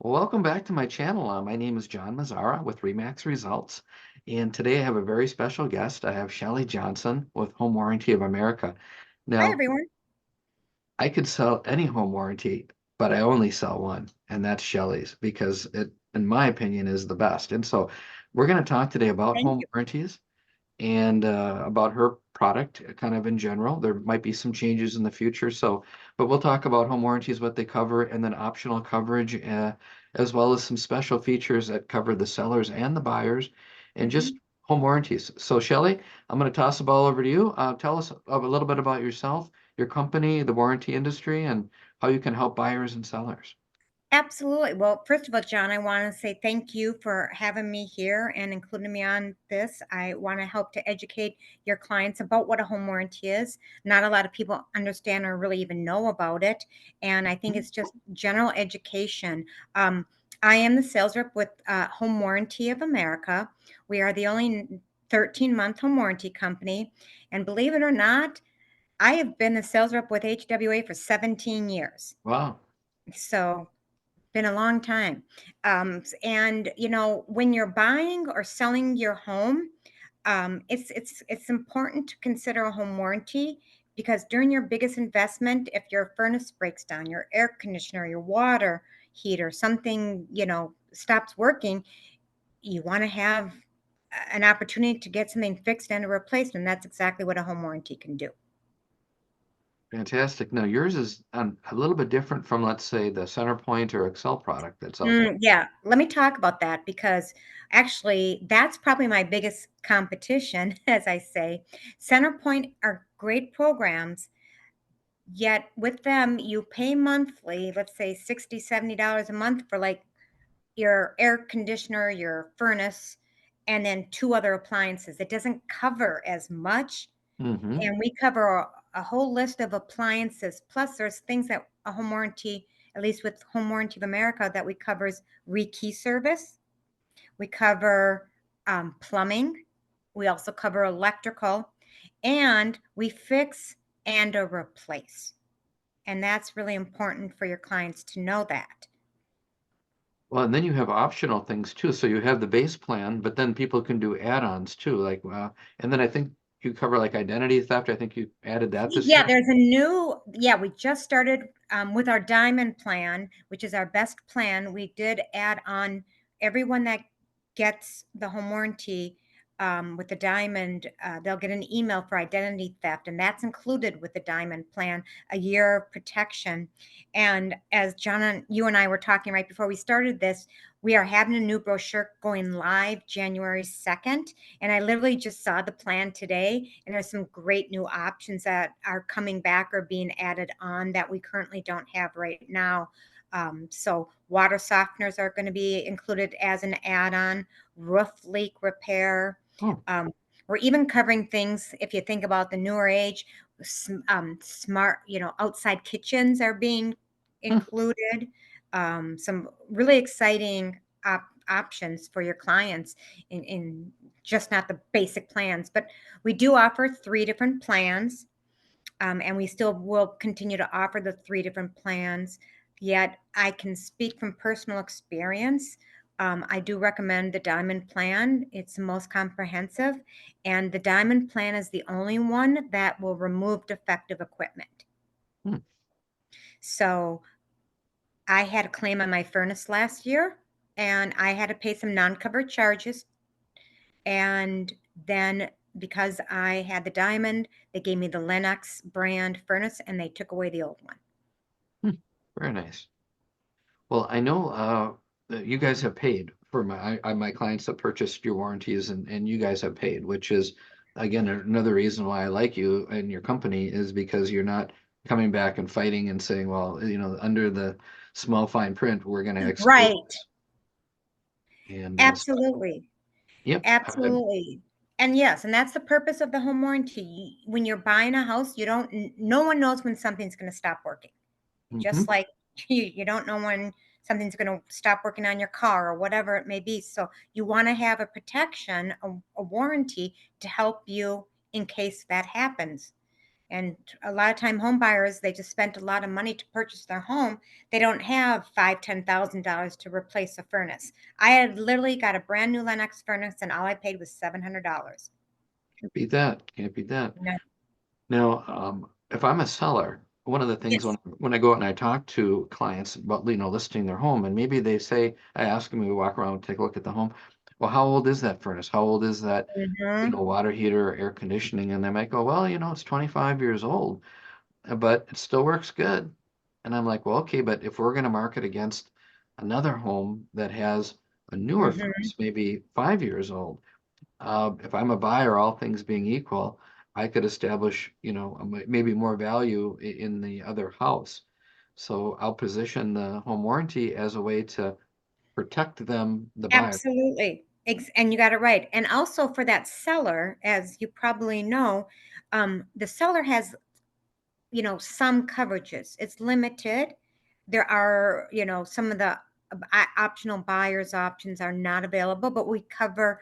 Well, welcome back to my channel. My name is John Mazzara with Remax Results, and today I have a very special guest. I have Shelley Johnson with Home Warranty of America. Hi, Now, everyone. I could sell any home warranty, but I only sell one, and that's Shelley's because it, in my opinion, is the best. And so we're going to talk today about Thank home you. warranties and about her product kind of in general. There might be some changes in the future. So, but we'll talk about home warranties, what they cover, and then optional coverage, as well as some special features that cover the sellers and the buyers, and just Mhm. home warranties. So, Shelley, I'm going to toss the ball over to you. Tell us a little bit about yourself, your company, the warranty industry, and how you can help buyers and sellers. Absolutely. Well, first of all, John, I want to say thank you for having me here and including me on this. I want to help to educate your clients about what a home warranty is. Not a lot of people understand or really even know about it. And I think Mhm. it's just general education. Um, I am the sales rep with Home Warranty of America. We are the only 13-month home warranty company. And believe it or not, I have been the sales rep with HWA for 17 years. Wow. So, been a long time. And when you're buying or selling your home, it's important to consider a home warranty because during your biggest investment, if your furnace breaks down, your air conditioner, your water heater, something stops working, you want to have an opportunity to get something fixed and replaced, and that's exactly what a home warranty can do. Fantastic. Now, yours is a little bit different from, let's say, the CenterPoint or Excel product that's out there. Yeah, let me talk about that because actually that's probably my biggest competition, as I say. Centerpoint are great programs, yet with them you pay monthly, let's say 60, $70 a month for like your air conditioner, your furnace, and then two other appliances. It doesn't cover as much, Mm-hmm. and we cover a whole list of appliances. Plus, there's things that a home warranty, at least with Home Warranty of America, that we covers rekey service. We cover plumbing. We also cover electrical, and we fix and or replace. And that's really important for your clients to know that. Well, and then you have optional things too. So you have the base plan, but then people can do add-ons too. And then I think you cover like identity theft. I think you added that this Yeah, year. we just started with our diamond plan, which is our best plan. We did add on everyone that gets the home warranty with the diamond, they'll get an email for identity theft, and that's included with the diamond plan, a year of protection. And as John and you and I were talking right before we started this, we are having a new brochure going live January 2nd. And I literally just saw the plan today, and there's some great new options that are coming back or being added on that we currently don't have right now. So water softeners are going to be included as an add-on, roof leak repair. Oh, Um, we're even covering things, if you think about the newer age, smart, outside kitchens are being hmm. included. Some really exciting options for your clients in just not the basic plans, but we do offer three different plans, and we still will continue to offer the three different plans. Yet I can speak from personal experience. I do recommend the Diamond Plan. It's the most comprehensive, and the Diamond Plan is the only one that will remove defective equipment. Hmm. So I had a claim on my furnace last year, and I had to pay some non-covered charges. And then because I had the diamond, they gave me the Lennox brand furnace and they took away the old one. Hmm. Very nice. Well, I know that you guys have paid for my clients that purchased your warranties, and you guys have paid, which is again another reason why I like you and your company is because you're not coming back and fighting and saying, well, under the small fine print, we're going to exclude Right. this. And Absolutely. yep. Absolutely. And yes, and that's the purpose of the home warranty. When you're buying a house, no one knows when something's going to stop working. Just Mhm. like you don't know when something's going to stop working on your car or whatever it may be. So you want to have a protection, a warranty to help you in case that happens. And a lot of time home buyers, they just spent a lot of money to purchase their home. They don't have $5,000, $10,000 to replace a furnace. I had literally got a brand new Lennox furnace and all I paid was $700. Can't beat that. Can't beat that. No. Now, if I'm a seller, one of the things Yes. when I go out and I talk to clients about, listing their home, and maybe they say, I ask them, we walk around, take a look at the home. Well, how old is that furnace? How old is that, Hmm. water heater or air conditioning? And they might go, well, it's 25 years old, but it still works good. And I'm like, well, okay, but if we're going to market against another home that has a newer Hmm. furnace, maybe 5 years old, if I'm a buyer, all things being equal, I could establish, maybe more value in the other house. So I'll position the home warranty as a way to protect them, the buyer. Absolutely. And you got it right. And also for that seller, as you probably know, the seller has, some coverages. It's limited. There are, some of the optional buyers options are not available, but we cover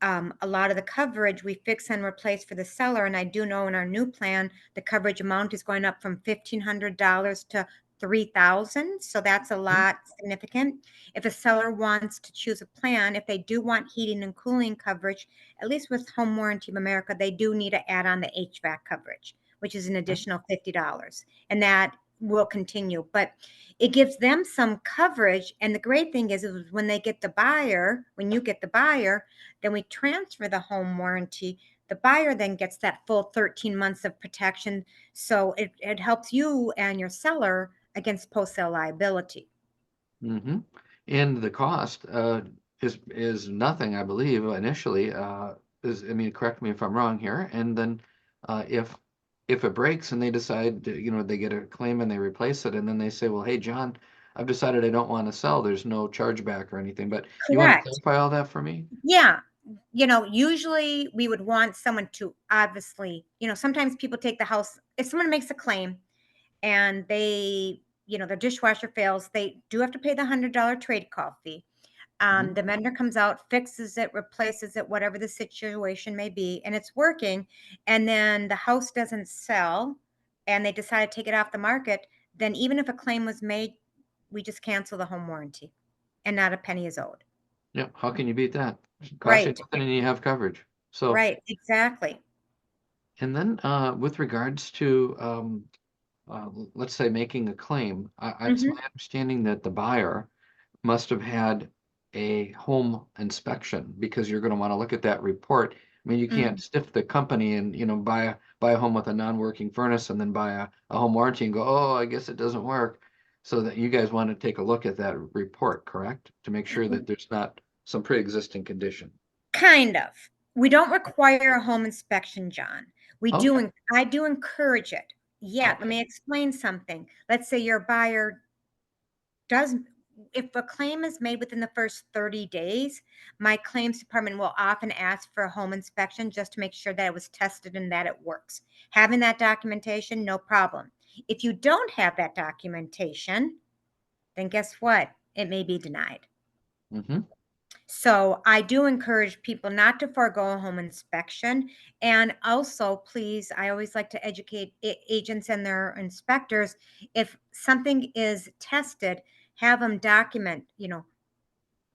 a lot of the coverage we fix and replace for the seller. And I do know in our new plan, the coverage amount is going up from $1,500 to 3,000. So that's a Mhm. lot significant. If a seller wants to choose a plan, if they do want heating and cooling coverage, at least with Home Warranty of America, they do need to add on the HVAC coverage, which is an additional $50. And that will continue. But it gives them some coverage. And the great thing is when they get the buyer, when you get the buyer, then we transfer the home warranty. The buyer then gets that full 13 months of protection. So it helps you and your seller against post sale liability. Mm-hmm. And the cost is nothing, I believe, initially. I mean, correct me if I'm wrong here. And then if it breaks and they decide, they get a claim and they replace it, and then they say, well, hey, John, I've decided I don't want to sell. There's no chargeback or anything. But you want to Correct. clarify all that for me? Yeah. Usually we would want someone to obviously, sometimes people take the house, if someone makes a claim and their dishwasher fails, they do have to pay the $100 trade call fee. Mhm. The vendor comes out, fixes it, replaces it, whatever the situation may be, and it's working. And then the house doesn't sell and they decide to take it off the market. Then, even if a claim was made, we just cancel the home warranty and not a penny is owed. Yeah. How can you beat that? Cost you Right, nothing and you have coverage. So, right, exactly. and then with regards to let's say making a claim, it's my Hmm. understanding that the buyer must have had a home inspection because you're going to want to look at that report. I mean, you can't Hmm. stiff the company and buy a home with a non-working furnace and then buy a home warranty and go, oh, I guess it doesn't work. So that you guys want to take a look at that report, correct? To make sure that there's not some pre-existing condition. Kind of. We don't require a home inspection, John. Okay, I do encourage it. Yeah, let okay, me explain something. Let's say your buyer does if a claim is made within the first 30 days, my claims department will often ask for a home inspection just to make sure that it was tested and that it works. Having that documentation, no problem. If you don't have that documentation, then guess what? It may be denied. mm-hmm, So I do encourage people not to forego a home inspection. And also, please, I always like to educate agents and their inspectors. If something is tested, have them document,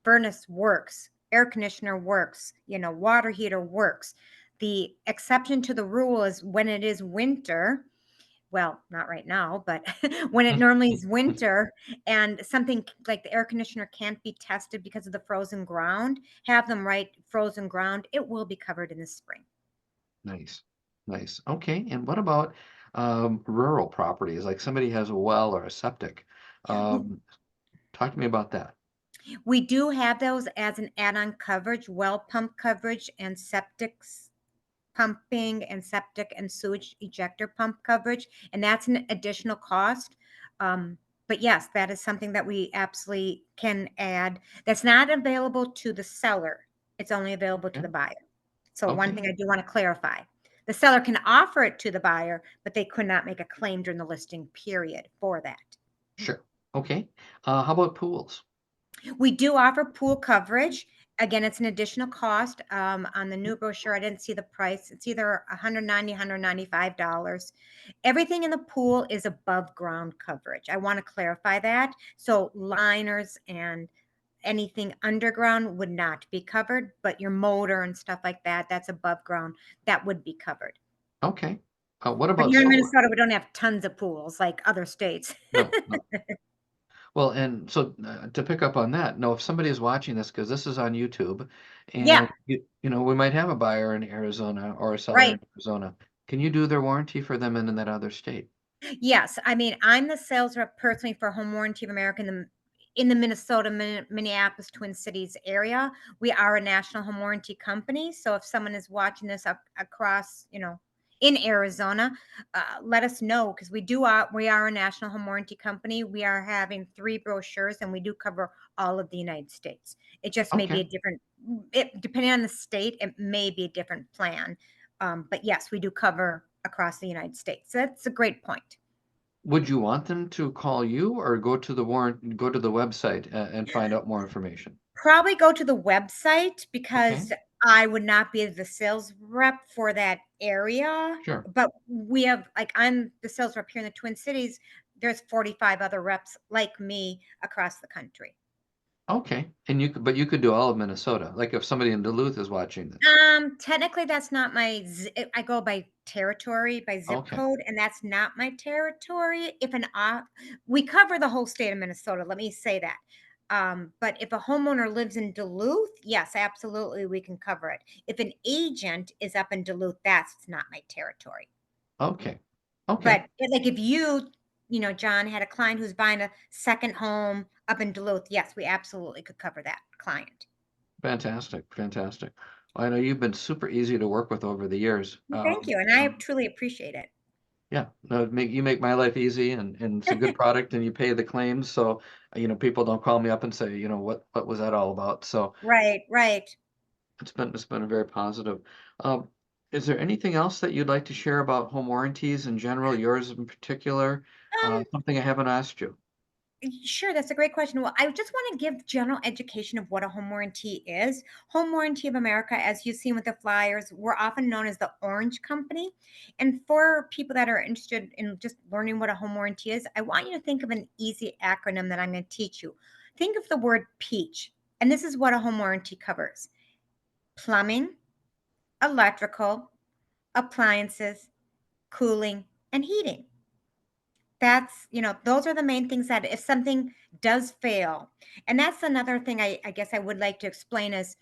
furnace works, air conditioner works, water heater works. The exception to the rule is when it is winter, well, not right now, but when it normally is winter and something like the air conditioner can't be tested because of the frozen ground, have them write frozen ground. It will be covered in the spring. nice, nice. Okay, and what about rural properties? Like somebody has a well or a septic. Um, Talk to me about that. We do have those as an add-on coverage, well pump coverage and pumping and septic and sewage ejector pump coverage, and that's an additional cost. But yes, that is something that we absolutely can add. That's not available to the seller. It's only available to Okay, the buyer. So one okay, thing I do want to clarify. The seller can offer it to the buyer, but they could not make a claim during the listing period for that. sure. Okay. How about pools? We do offer pool coverage. Again, it's an additional cost, on the new brochure, I didn't see the price. It's either 190, $195. Everything in the pool is above ground coverage. I wanna clarify that. So liners and anything underground would not be covered, but your motor and stuff like that, that's above ground, that would be covered. Okay. What But about here in solar? Minnesota, we don't have tons of pools like other states. No, no. Well, and so to pick up on that, now if somebody is watching this, because this is on YouTube, Yeah, and we might have a buyer in Arizona or a seller right. in Arizona, can you do their warranty for them in that other state? Yes, I mean, I'm the sales rep personally for Home Warranty of America in the Minnesota, Minneapolis, Twin Cities area. We are a national home warranty company. So if someone is watching this up across, in Arizona, let us know because we are a national home warranty company. We are having 3 brochures and we do cover all of the United States. It just may be Okay. a different, it depending on the state, it may be a different plan. But yes, we do cover across the United States. So that's a great point. Would you want them to call you or go to the website and find out more information? Probably go to the website Okay, because I would not be the sales rep for that area, sure. but we have like, I'm the sales rep here in the Twin Cities. There's 45 other reps like me across the country. Okay. But you could do all of Minnesota. Like if somebody in Duluth is watching this. Technically, that's not I go by territory, by zip Okay. code, and that's not my territory. We cover the whole state of Minnesota. Let me say that. But if a homeowner lives in Duluth, yes, absolutely, we can cover it. If an agent is up in Duluth, that's not my territory. Okay. Okay. But like if John had a client who's buying a second home up in Duluth, yes, we absolutely could cover that client. Fantastic. Fantastic. Well, I know you've been super easy to work with over the years. Well, thank you, and I truly appreciate it. Yeah, no, you make my life easy and it's a good product and you pay the claims. So, people don't call me up and say, what was that all about? So Right, right. it's been very positive. Um, is there anything else that you'd like to share about home warranties in general, yours in particular? Um, Something I haven't asked you. sure, that's a great question. Well, I just want to give general education of what a home warranty is. Home Warranty of America, as you've seen with the flyers, we're often known as the Orange Company. And for people that are interested in just learning what a home warranty is, I want you to think of an easy acronym that I'm going to teach you. Think of the word PEACH, and this is what a home warranty covers: plumbing, electrical, appliances, cooling, and heating. Those are the main things that if something does fail, and that's another thing I guess I would like to explain is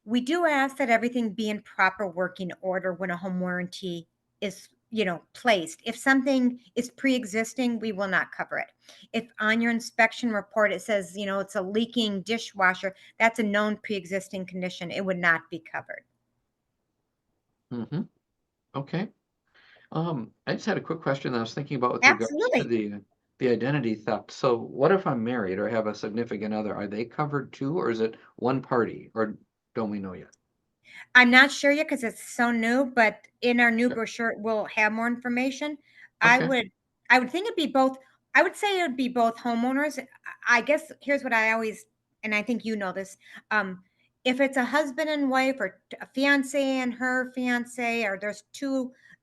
we do ask that everything be in proper working order when a home warranty is, placed. If something is pre-existing, we will not cover it. If on your inspection report it says, it's a leaking dishwasher, that's a known pre-existing condition. It would not be covered. Hmm. Okay. I just had a quick question that I was thinking about with regards to Absolutely. the identity theft. So what if I'm married or have a significant other? Are they covered too, or is it one party, or don't we know yet? I'm not sure yet because it's so new, but in our new Sure. brochure, we'll have more information. I Okay. would I would think it'd be both. I would say it would be both homeowners. I guess here's what I always, and I think you know this. If it's a husband and wife or a fiance and her fiance, or there's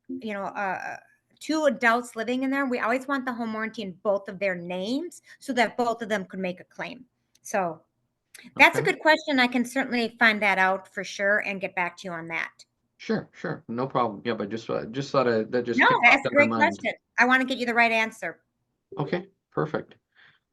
you know, uh, two adults living in there, we always want the home warranty in both of their names so that both of them could make a claim. So that's a Okay. good question. I can certainly find that out for sure and get back to you on that. Sure. Sure. No problem. Yeah, but just thought that just No, popped that's a in my great mind. question. I wanna get you the right answer. Okay. Perfect.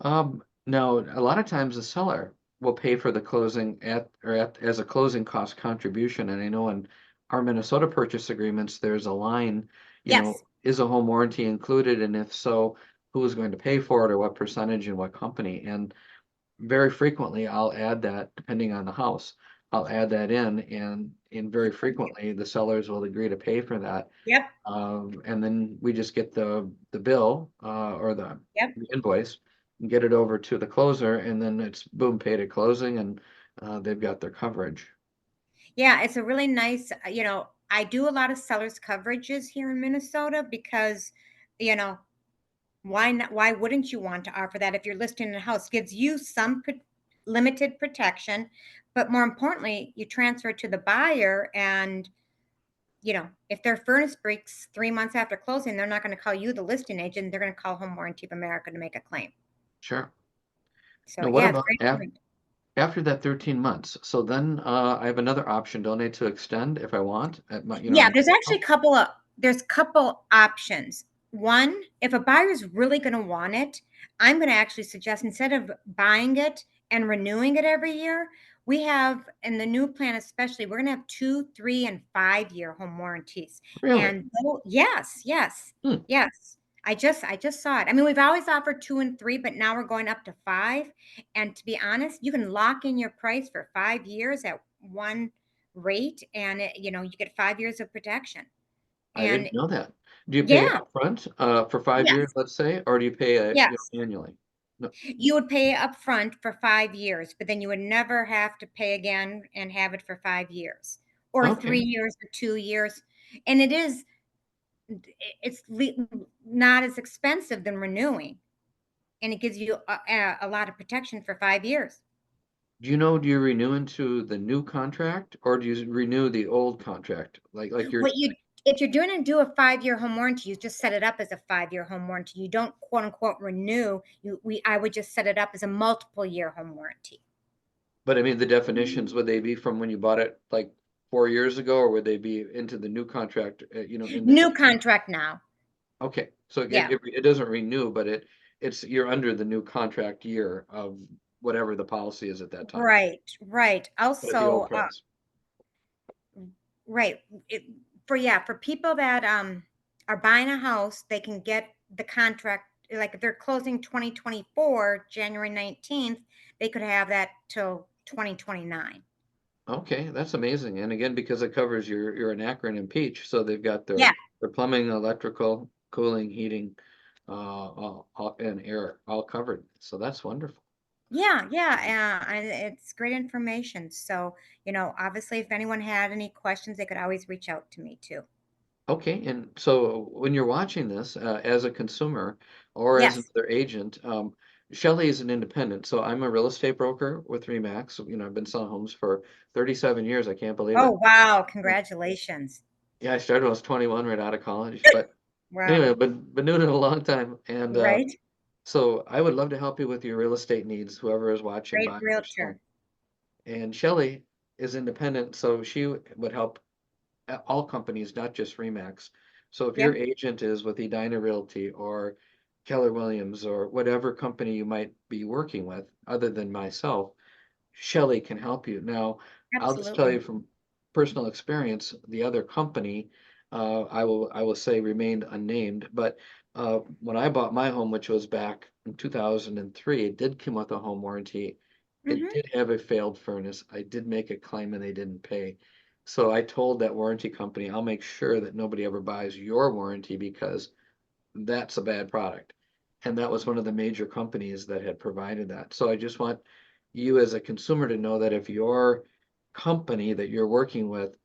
Now a lot of times the seller will pay for the closing as a closing cost contribution. And I know in our Minnesota purchase agreements, there's a line, Yes. is a home warranty included? And if so, who is going to pay for it or what percentage and what company? And very frequently I'll add that depending on the house. I'll add that in very frequently the sellers will agree to pay for that. Yep, And then we just get the bill or yep. the invoice and get it over to the closer, and then it's boom, paid at closing, and they've got their coverage. Yeah, it's a really nice, I do a lot of sellers coverages here in Minnesota because, you know, why wouldn't you want to offer that if you're listing a house? Gives you some limited protection, but more importantly, you transfer it to the buyer, and if their furnace breaks 3 months after closing, they're not going to call you, the listing agent. They're going to call Home Warranty of America to make a claim. Sure. So Now, what yeah, it's about great. after that 13 months? So then I have another option, donate to extend if I want. At my, Yeah, there's actually a couple options. One, if a buyer is really going to want it, I'm going to actually suggest, instead of buying it and renewing it every year, we have, in the new plan especially, we're going to have 2, 3, and 5-year home warranties. Really? And yes, yes, Hmm. yes. I just saw it. I mean, we've always offered 2 and 3, but now we're going up to 5. And to be honest, you can lock in your price for 5 years at one rate, and you get 5 years of protection. I And didn't know that. Do you pay yeah, upfront for 5 years, yes, let's say, or do you pay yes, annually? No. you would pay up front for 5 years, but then you would never have to pay again and have it for 5 years or Okay. 3 years or 2 years. And it's not as expensive than renewing, and it gives you a lot of protection for 5 years. Do you renew into the new contract or do you renew the old contract? Like you're What you If you're doing to do a 5-year home warranty, you just set it up as a 5-year home warranty. You don't quote unquote renew. I would just set it up as a multiple year home warranty. But I mean, the definitions, would they be from when you bought it like 4 years ago, or would they be into the new contract, in the, New contract now. okay, so Yeah. it doesn't renew, but you're under the new contract year of whatever the policy is at that time, Right. Right. but at the old Also, price. right. For people that are buying a house, they can get the contract, like if they're closing 2024 January 19th, they could have that till 2029. Okay, that's amazing. And again, because it covers your an Akron and Peach, so they've got Yeah. their plumbing, electrical, cooling, heating, and air all covered. So that's wonderful. Yeah, yeah, and it's great information. So, obviously, if anyone had any questions, they could always reach out to me too. Okay, and so when you're watching this, as a consumer or as Yes. another agent, Shelley is an independent. So I'm a real estate broker with Remax. I've been selling homes for 37 years. I can't believe Oh, it. wow. Yeah, Congratulations. yeah, I started when I was 21 right out of college. But Wow. anyway, been doing it a long time. And Right? so I would love to help you with your real estate needs, whoever is watching, Great buying or selling. realtor. And Shelley is independent, so she would help all companies, not just Remax. So if your Yep. agent is with Edina Realty or Keller Williams or whatever company you might be working with, other than myself, Shelley can help you. Now, I'll just tell you Absolutely. from personal experience, the other company, I will say remained unnamed, but when I bought my home, which was back in 2003, it did come with a home warranty. It Hmm. did have a failed furnace. I did make a claim and they didn't pay. So I told that warranty company, I'll make sure that nobody ever buys your warranty because that's a bad product. And that was one of the major companies that had provided that. So I just want you as a consumer to know that if your company that you're working with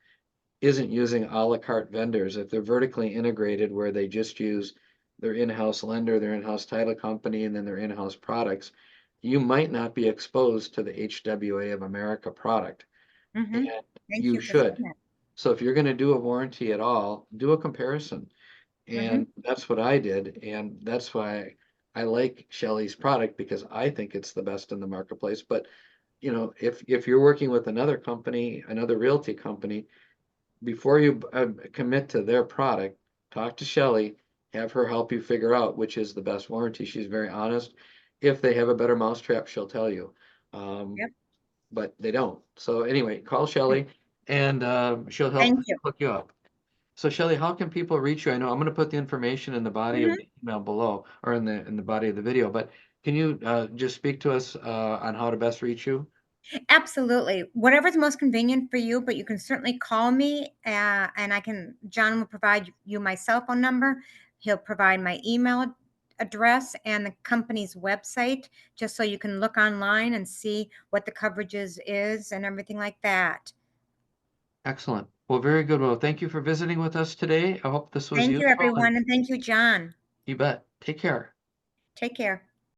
isn't using a la carte vendors, if they're vertically integrated where they just use their in-house lender, their in-house title company, and then their in-house products, you might not be exposed to the HWA of America product. Hmm. And Thank you you for saying should. that. So if you're going to do a warranty at all, do a comparison. Hmm. And that's what I did. And that's why I like Shelley's product because I think it's the best in the marketplace. But if you're working with another company, another realty company, before you commit to their product, talk to Shelley, have her help you figure out which is the best warranty. She's very honest. If they have a better mousetrap, she'll tell you. Um, Yep. but they don't. So anyway, call Shelley and she'll help Thank you. hook you up. So Shelley, how can people reach you? I know I'm going to put the information in the body of Hmm. the email below or in the body of the video, but can you just speak to us on how to best reach you? Absolutely. Whatever's most convenient for you, but you can certainly call me, and John will provide you my cell phone number. He'll provide my email address and the company's website, just so you can look online and see what the coverages is and everything like that. Excellent. Well, very good. Well, thank you for visiting with us today. I hope this was Thank you, useful and everyone, and thank you, John. you bet. Take care. Take care.